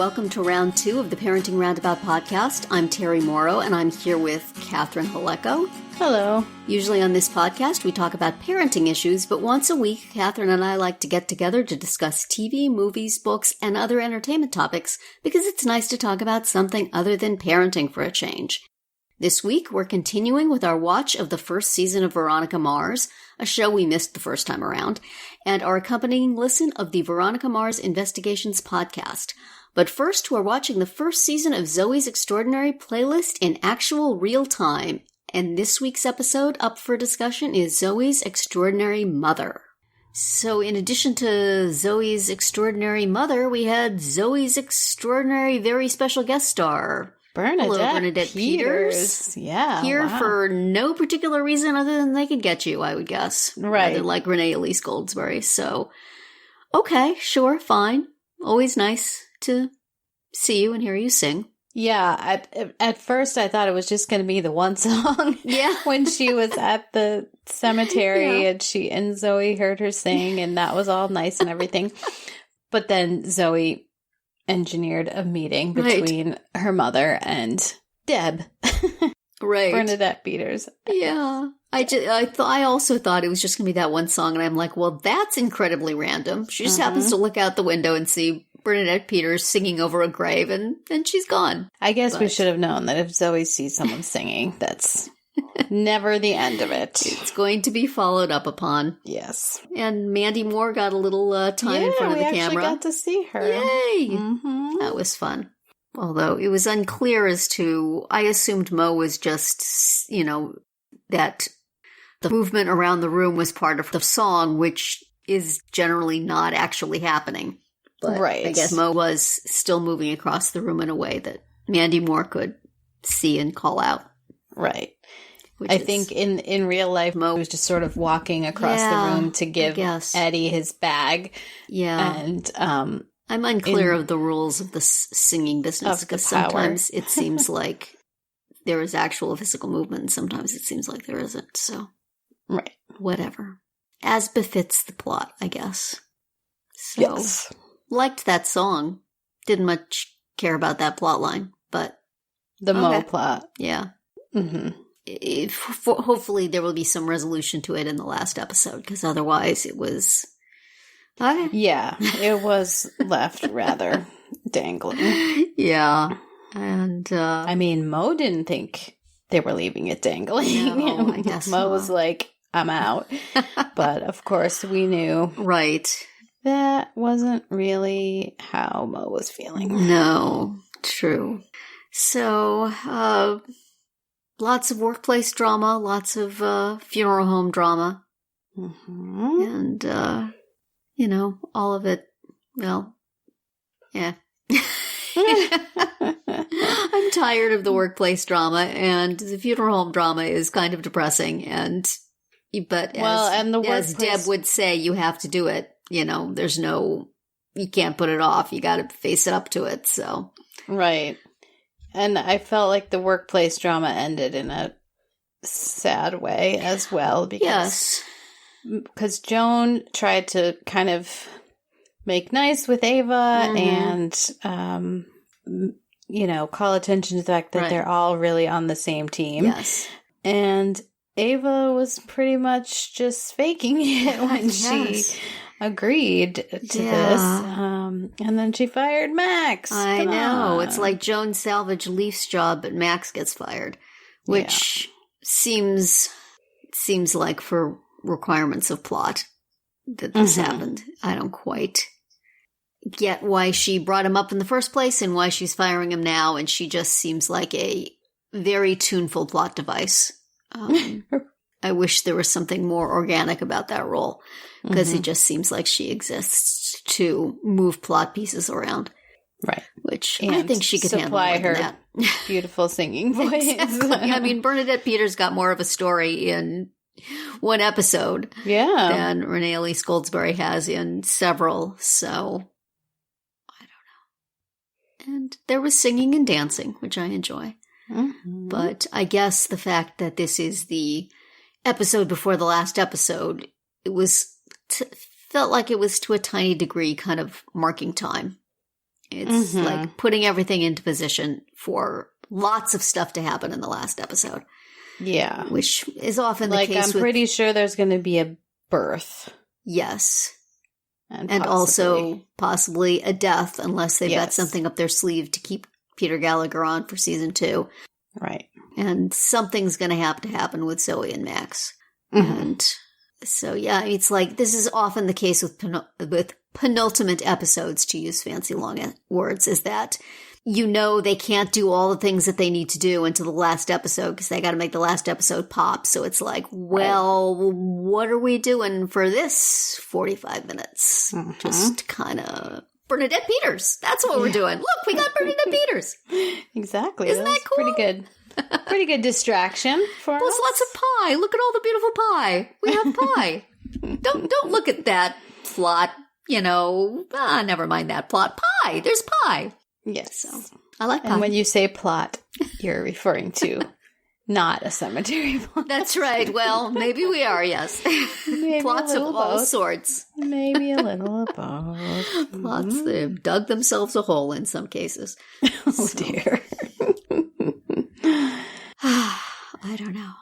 welcome to round 2 of the Parenting Roundabout podcast. I'm Terry Morrow, and I'm here with Catherine Haleko. Hello. Usually on this podcast, we talk about parenting issues, but once a week, Catherine and I like to get together to discuss TV, movies, books, and other entertainment topics because it's nice to talk about something other than parenting for a change. This week, we're continuing with our watch of the first season of Veronica Mars, a show we missed the first time around, and our accompanying listen of the Veronica Mars Investigations podcast. But first, we're watching the first season of Zoey's Extraordinary Playlist in actual real time. And this week's episode up for discussion is Zoey's Extraordinary Mother. So in addition to Zoey's Extraordinary Mother, we had Zoey's Extraordinary Very Special Guest Star, Bernadette Peters. Yeah. Here for no particular reason other than they could get you, I would guess. Right. Rather like Renee Elise Goldsberry. So, okay, sure, fine. Always nice to see you and hear you sing. Yeah. At first, I thought it was just going to be the one song. Yeah. When she was at the cemetery and Zoey heard her sing, and that was all nice and everything. But then Zoey engineered a meeting between her mother and Deb. Right. Bernadette Peters. Yeah. I also thought it was just going to be that one song, and I'm like, well, that's incredibly random. She just happens to look out the window and see Bernadette Peters singing over a grave, and she's gone. I guess we should have known that if Zoey sees someone singing, that's never the end of it. It's going to be followed up upon. Yes. And Mandy Moore got a little time in front of the camera. Yeah, we actually got to see her. Yay! Mm-hmm. That was fun. Although it was unclear as to, I assumed Mo was just, that the movement around the room was part of the song, which is generally not actually happening. But right. I guess Mo was still moving across the room in a way that Mandy Moore could see and call out. Right. I think in real life, Mo was just sort of walking across the room to give Eddie his bag. Yeah. And I'm unclear of the rules of the singing business because sometimes it seems like there is actual physical movement and sometimes it seems like there isn't. So, right. Whatever. As befits the plot, I guess. So, yes. Liked that song. Didn't much care about that plot line, but... The Mo plot. Yeah. Mm-hmm. Hopefully there will be some resolution to it in the last episode, because otherwise it was... Yeah, it was left rather dangling. Yeah. And, I mean, Mo didn't think they were leaving it dangling. No, I guess Mo was like, I'm out. But, of course, we knew. Right. That wasn't really how Mo was feeling. No, true. So, lots of workplace drama, lots of funeral home drama. Mm-hmm. And, all of it, well, yeah. I'm tired of the workplace drama, and the funeral home drama is kind of depressing. But as Deb would say, you have to do it. You can't put it off. You got to face it up to it. So, right. And I felt like the workplace drama ended in a sad way as well. Because Joan tried to kind of make nice with Ava and, call attention to the fact that they're all really on the same team. Yes. And Ava was pretty much just faking it when she agreed to this. And then she fired Max. I know. It's like Joan salvaged Leaf's job, but Max gets fired, which seems like for requirements of plot that this happened. I don't quite get why she brought him up in the first place and why she's firing him now, and she just seems like a very tuneful plot device. I wish there was something more organic about that role, because it just seems like she exists to move plot pieces around. Right. Which I think she could handle more her than that. Beautiful singing voice. Exactly. I mean, Bernadette Peters got more of a story in one episode than Renee Elise Goldsberry has in several, so I don't know. And there was singing and dancing, which I enjoy. Mm-hmm. But I guess the fact that this is the episode before the last episode, it was felt like it was to a tiny degree kind of marking time. It's like putting everything into position for lots of stuff to happen in the last episode. Yeah. Which is often the like, case. I'm pretty sure there's going to be a birth. Yes. And also possibly a death, unless they've got something up their sleeve to keep Peter Gallagher on for season 2. Right. And something's going to have to happen with Zoey and Max. And so, yeah, it's like, this is often the case with penultimate episodes, to use fancy long words, is that you know they can't do all the things that they need to do until the last episode because they got to make the last episode pop. So it's like, well, what are we doing for this 45 minutes? Just kind of Bernadette Peters. That's what we're doing. Look, we got Bernadette Peters. Exactly. Isn't that cool? Pretty good. Pretty good distraction for us. Plus lots of pie. Look at all the beautiful pie. We have pie. Don't look at that plot, never mind that plot. Pie. There's pie. Yes. So, I like pie. And when you say plot, you're referring to not a cemetery plot. That's right. Well, maybe we are, yes. Plots of all sorts. Maybe a little of both. Plots that have dug themselves a hole in some cases. Oh, dear. I don't know.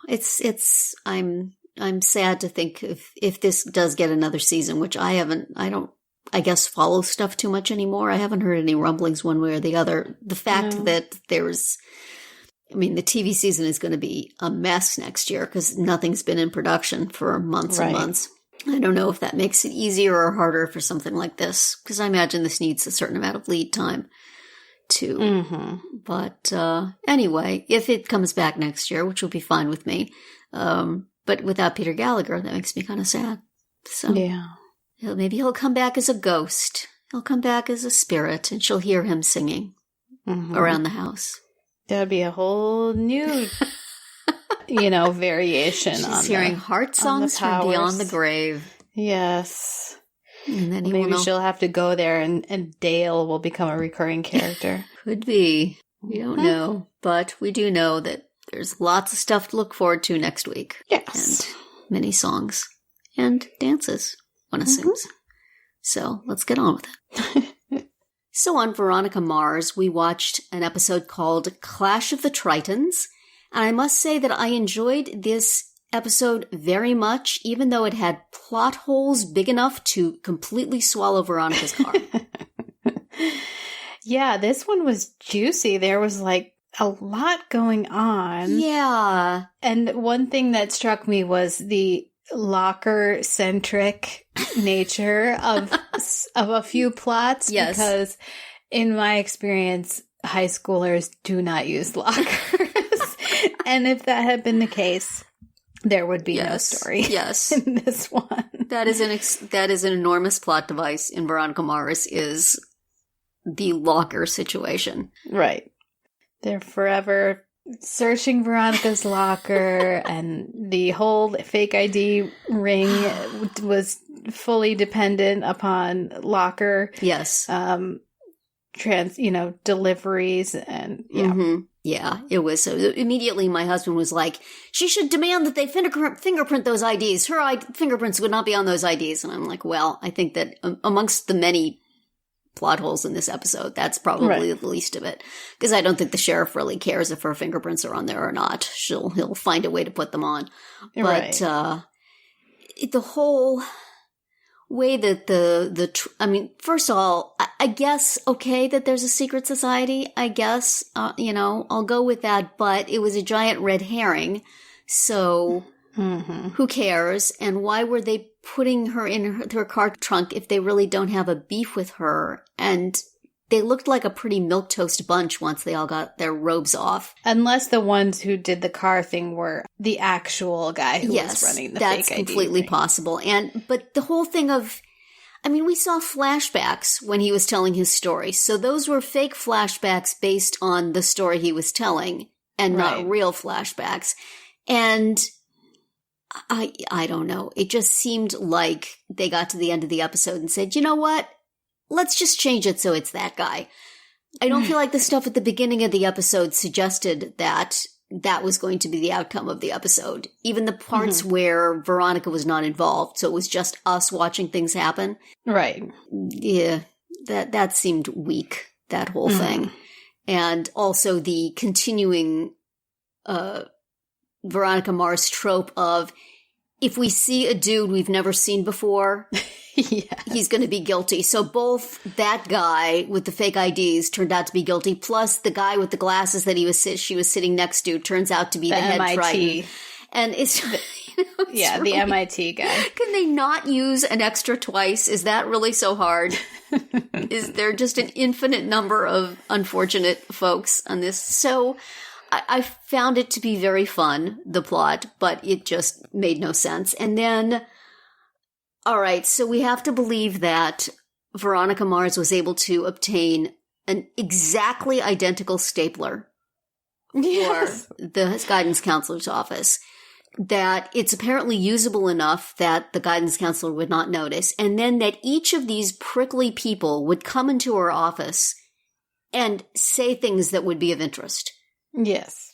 I'm sad to think if this does get another season, which I don't, I guess, follow stuff too much anymore. I haven't heard any rumblings one way or the other. The fact that the TV season is going to be a mess next year because nothing's been in production for months and months. I don't know if that makes it easier or harder for something like this because I imagine this needs a certain amount of lead time too. But anyway, if it comes back next year, which will be fine with me, but without Peter Gallagher, that makes me kind of sad. So yeah. Maybe he'll come back as a ghost. He'll come back as a spirit, and she'll hear him singing around the house. That'd be a whole new, variation. She's hearing heart songs from beyond the grave. Yes. And then maybe she'll have to go there, and Dale will become a recurring character. Could be. We don't know, but we do know that there's lots of stuff to look forward to next week. Yes. And many songs and dances. One assumes. So let's get on with it. So on Veronica Mars, we watched an episode called Clash of the Tritons. And I must say that I enjoyed this episode very much, even though it had plot holes big enough to completely swallow Veronica's car. Yeah, this one was juicy. There was like a lot going on. Yeah. And one thing that struck me was the locker-centric nature of a few plots. Yes. Because in my experience, high schoolers do not use lockers. And if that had been the case, there would be no story in this one. That is an enormous plot device in Veronica Mars, is the locker situation. Right. They're forever searching Veronica's locker, and the whole fake ID ring was fully dependent upon locker. Yes. Deliveries, and Yeah, it was. So immediately my husband was like, she should demand that they fingerprint those IDs. Her fingerprints would not be on those IDs. And I'm like, well, I think that amongst the many plot holes in this episode, that's probably the least of it. Because I don't think the sheriff really cares if her fingerprints are on there or not. He'll find a way to put them on. But the whole way that first of all, I guess, okay, that there's a secret society, I guess, I'll go with that, but it was a giant red herring. So who cares? And why were they putting her in her car trunk if they really don't have a beef with her? And they looked like a pretty milquetoast bunch once they all got their robes off. Unless the ones who did the car thing were the actual guy who was running the fake ID. Yes, that's completely possible. But the whole thing of, we saw flashbacks when he was telling his story. So those were fake flashbacks based on the story he was telling and not real flashbacks. And I don't know. It just seemed like they got to the end of the episode and said, you know what? Let's just change it so it's that guy. I don't feel like the stuff at the beginning of the episode suggested that was going to be the outcome of the episode. Even the parts where Veronica was not involved, so it was just us watching things happen. Right. Yeah, that seemed weak that whole thing. And also the continuing Veronica Mars trope of, if we see a dude we've never seen before, he's going to be guilty. So both that guy with the fake IDs turned out to be guilty, plus the guy with the glasses that she was sitting next to turns out to be the head MIT. Triton. And it's... the really, MIT guy. Can they not use an extra twice? Is that really so hard? Is there just an infinite number of unfortunate folks on this? So I found it to be very fun, the plot, but it just made no sense. And then, all right, so we have to believe that Veronica Mars was able to obtain an exactly identical stapler for the guidance counselor's office, that it's apparently usable enough that the guidance counselor would not notice, and then that each of these prickly people would come into her office and say things that would be of interest. Yes.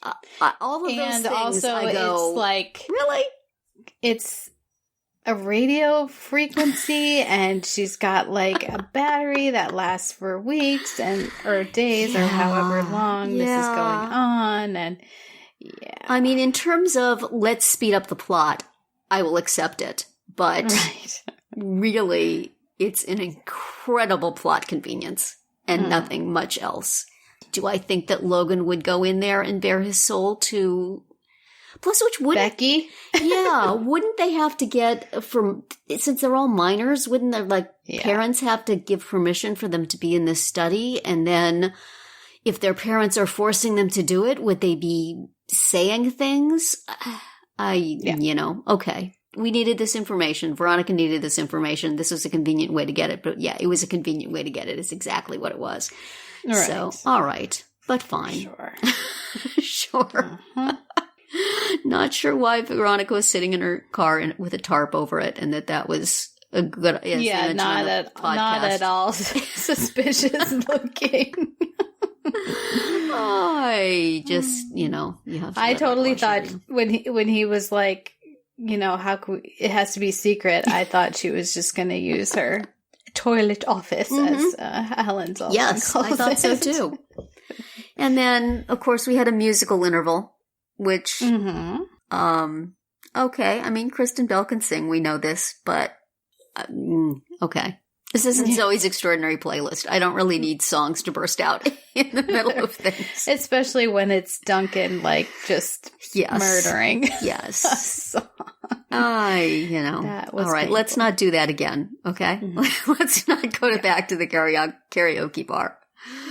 All of those things, also, I go, it's like... Really? It's a radio frequency, and she's got like a battery that lasts for weeks or days or however long this is going on, and... Yeah. I mean, in terms of let's speed up the plot, I will accept it. But really, it's an incredible plot convenience and nothing much else. Do I think that Logan would go in there and bare his soul to... Plus, which wouldn't... Becky? Yeah. Wouldn't they have to get from... Since they're all minors, wouldn't their parents have to give permission for them to be in this study? And then if their parents are forcing them to do it, would they be... saying things? Okay. We needed this information. Veronica needed this information. This was a convenient way to get it. But yeah, it was a convenient way to get it. It's exactly what it was. Right. So, all right. But fine. Sure. Sure. Not sure why Veronica was sitting in her car with a tarp over it, and that was a good... not at all suspicious looking. I just, you have to... I totally thought when he was like, it has to be secret, I thought she was just going to use her toilet office as Alan's also calls I thought so too. And then, of course, we had a musical interval, which, okay, I mean, Kristen Bell can sing, we know this, but, okay. This isn't Zoey's Extraordinary Playlist. I don't really need songs to burst out in the middle of things. Especially when it's Duncan, just murdering. Yes. All right, painful. Let's not do that again, okay? Mm-hmm. Let's not go back to the karaoke bar.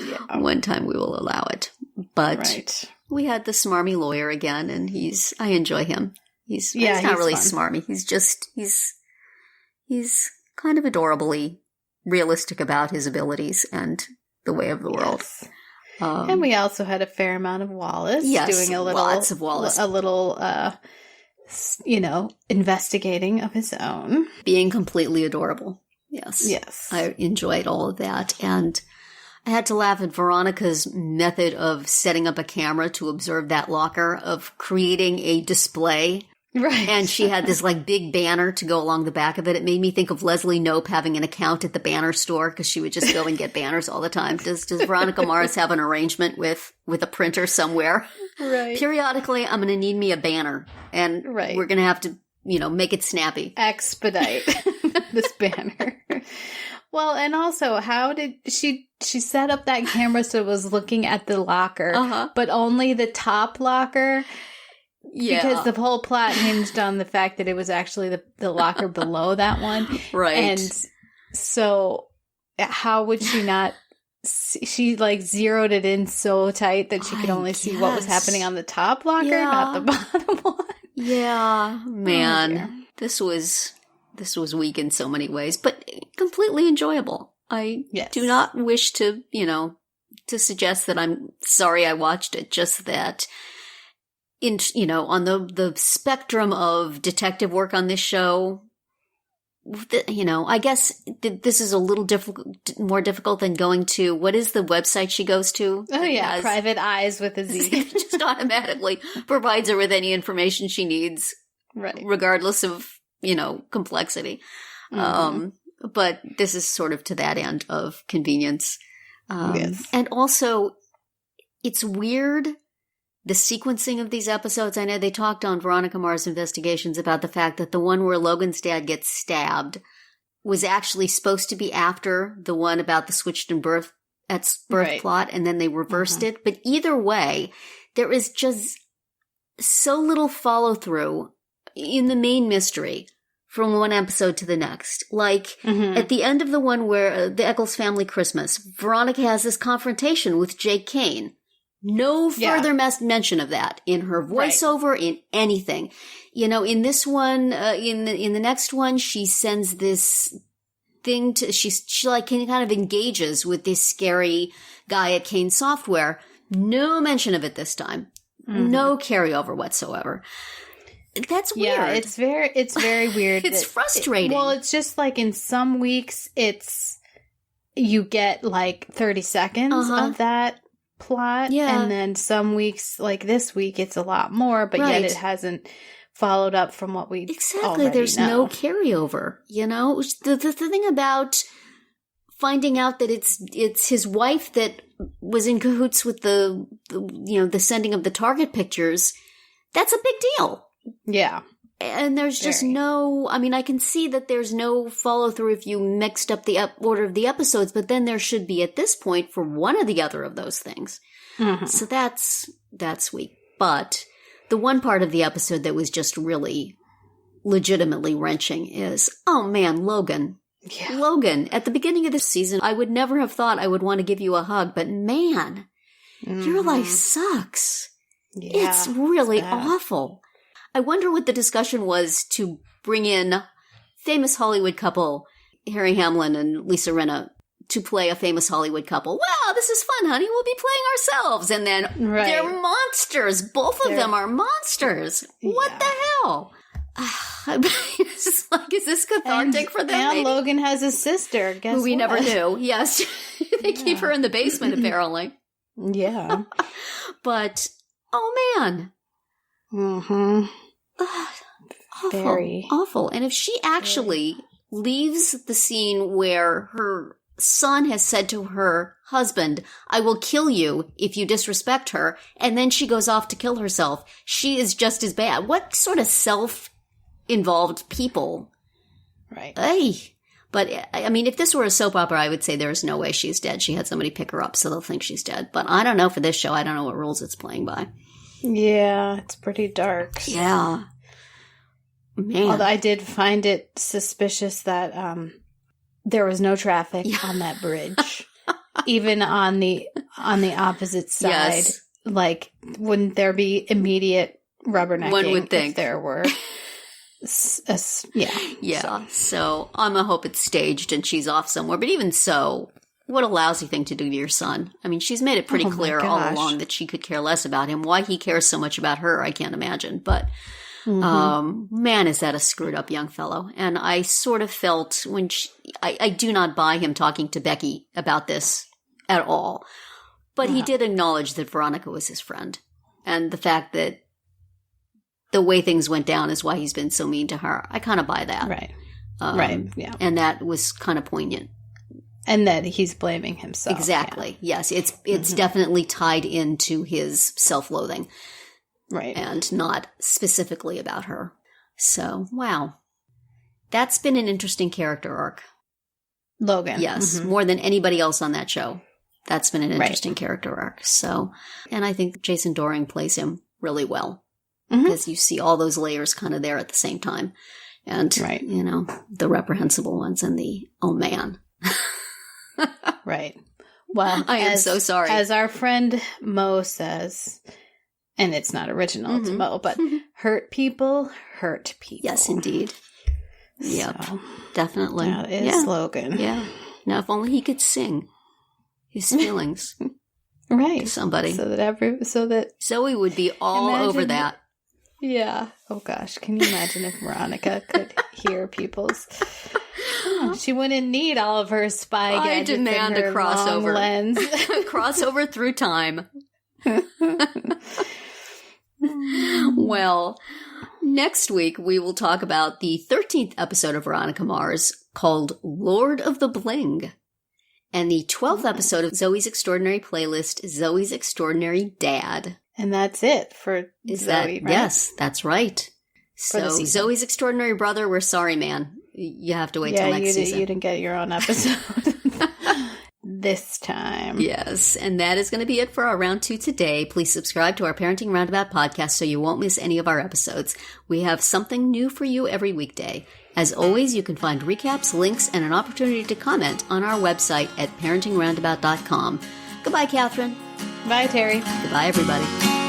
Yeah. One time we will allow it. But we had the smarmy lawyer again, and I enjoy him. He's not really fun. Smarmy. He's kind of adorably realistic about his abilities and the way of the world. And we also had a fair amount of Wallace doing lots of Wallace. A little, investigating of his own. Being completely adorable. Yes. I enjoyed all of that. And I had to laugh at Veronica's method of setting up a camera to observe that locker, of creating a display. Right. And she had this big banner to go along the back of it. It made me think of Leslie Knope having an account at the banner store, because she would just go and get banners all the time. Does Veronica Mars have an arrangement with a printer somewhere? Right. Periodically, I'm going to need me a banner, and we're going to have to, make it snappy. Expedite this banner. Well, and also, how did she set up that camera so it was looking at the locker, but only the top locker? Yeah. Because the whole plot hinged on the fact that it was actually the locker below that one. Right. And so how would she not... She zeroed it in so tight that she could only see what was happening on the top locker, not the bottom one. Yeah, man. This was weak in so many ways, but completely enjoyable. I do not wish to, to suggest that I'm sorry I watched it, just that... on the spectrum of detective work on this show, I guess this is a little more difficult than going to, what is the website she goes to? Oh yeah, Private Eyes with a Z. It just automatically provides her with any information she needs, regardless of, complexity. Mm-hmm. But this is sort of to that end of convenience. Yes. And also, it's weird, the sequencing of these episodes. I know they talked on Veronica Mars Investigations about the fact that the one where Logan's dad gets stabbed was actually supposed to be after the one about the switched in birth plot, and then they reversed it. But either way, there is just so little follow-through in the main mystery from one episode to the next. Like, at the end of the one where the Eccles family Christmas, Veronica has this confrontation with Jake Kane. No further mention of that in her voiceover, in anything. You know, in this one, in the next one, she sends this thing to, she like kind of engages with this scary guy at Kane Software. No mention of it this time. No carryover whatsoever. That's weird. Yeah, it's very weird. It's frustrating. It's just like in some weeks, you get like 30 seconds of that plot. Yeah. And then some weeks, like this week, it's a lot more, but yet it hasn't followed up from what we already there's know. No carryover, you know? The thing about finding out that it's his wife that was in cahoots with the sending of the Target pictures, that's a big deal. Yeah. And there's just I can see that there's no follow through if you mixed up the order of the episodes, but then there should be at this point for one or the other of those things. So that's weak. But the one part of the episode that was just really legitimately wrenching is, oh man, Logan. Yeah. Logan, at the beginning of this season, I would never have thought I would want to give you a hug, but man, your life sucks. Yeah, it's really awful. I wonder what the discussion was to bring in famous Hollywood couple, Harry Hamlin and Lisa Rinna, to play a famous Hollywood couple. Wow, this is fun, honey. We'll be playing ourselves. And then they're monsters. Both of them are monsters. What the hell? It's just like, is this cathartic for them? And Logan has a sister. Guess who we what? never knew. Yes. They keep her in the basement, apparently. Yeah. But, oh man. Awful. And if she actually leaves the scene where her son has said to her husband, I will kill you if you disrespect her, and then she goes off to kill herself, she is just as bad. What sort of self-involved people? Right. But, I mean, if this were a soap opera, I would say there's no way she's dead. She had somebody pick her up, so they'll think she's dead. But I don't know for this show. I don't know what rules it's playing by. Yeah, it's pretty dark. Yeah. Man. Although I did find it suspicious that there was no traffic on that bridge. Even on the opposite side. Yes. Like, wouldn't there be immediate rubbernecking? One would think. If there were. Yeah. So I'm going to hope it's staged and she's off somewhere. But even so, what a lousy thing to do to your son. I mean, she's made it pretty clear all along that she could care less about him. Why he cares so much about her, I can't imagine. But man, is that a screwed up young fellow. And I sort of felt when I do not buy him talking to Becky about this at all. But he did acknowledge that Veronica was his friend. And the fact that the way things went down is why he's been so mean to her. I kind of buy that. Right. Yeah. And that was kind of poignant. And that he's blaming himself. Exactly. Yeah. Yes. It's definitely tied into his self-loathing. Right. And not specifically about her. So, wow. That's been an interesting character arc. Logan. Yes. More than anybody else on that show. That's been an interesting character arc. So, and I think Jason Dohring plays him really well. Because you see all those layers kind of there at the same time. And, you know, the reprehensible ones and the, oh man. Right. Well, I am so sorry. As our friend Mo says, and it's not original to Mo, but hurt people hurt people. Yes, indeed. Yep. So, definitely. That is Logan. Yeah. Now, if only he could sing his feelings. To somebody. So that Zoe would be all over that. Yeah. Oh gosh, can you imagine if Veronica could hear people's? She wouldn't need all of her spy gadgets. I demand a crossover lens. Crossover through time. Well, next week we will talk about the 13th episode of Veronica Mars called Lord of the Bling. And the 12th episode of Zoey's Extraordinary Playlist is Zoey's Extraordinary Dad. And that's it for Zoey, right? Yes, that's right. So Zoey's Extraordinary Brother, we're sorry, man. You have to wait till next season. You didn't get your own episode this time. Yes, and that is going to be it for our round 2 today. Please subscribe to our Parenting Roundabout podcast so you won't miss any of our episodes. We have something new for you every weekday. As always, you can find recaps, links, and an opportunity to comment on our website at parentingroundabout.com. Goodbye, Catherine. Bye, Terry. Goodbye, everybody.